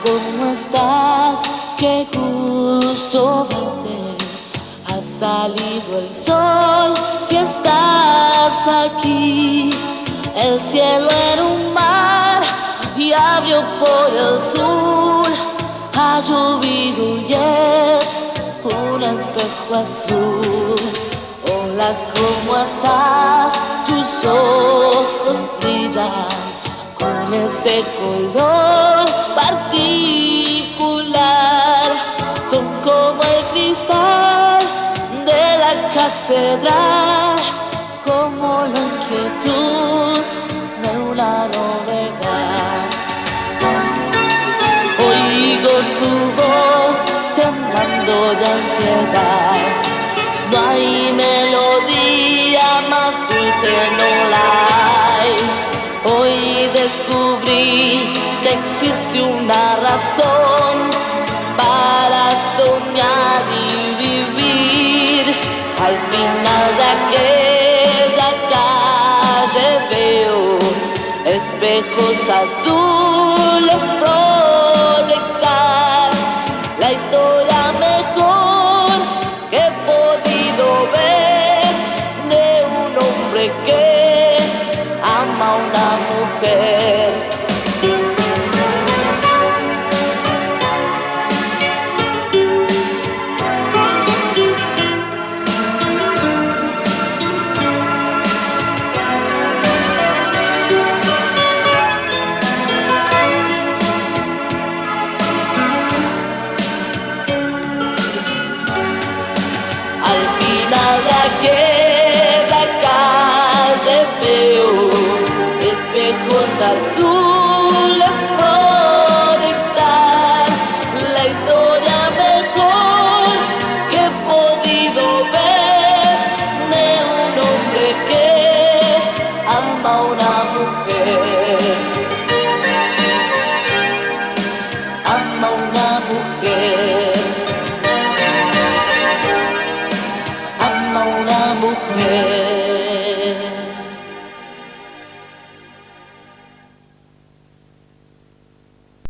¿cómo estás? Qué gusto verte. Ha salido el sol y estás aquí. El cielo era un mar y abrió por el sur. Ha llovido y es un espejo azul. Hola, ¿cómo estás? Tus ojos brillan con ese color particular. Son como el cristal de la catedral, como la inquietud de una novedad. Oigo tu voz temblando de ansiedad. No hay melodía más dulce, no la hay. Hoy descubrí que existe una razón para soñar y vivir. Al final de aquella calle veo espejos azules proyectar la historia mejor que he podido ver de un hombre que ama a una mujer. Al final de aquella calle veo espejos azules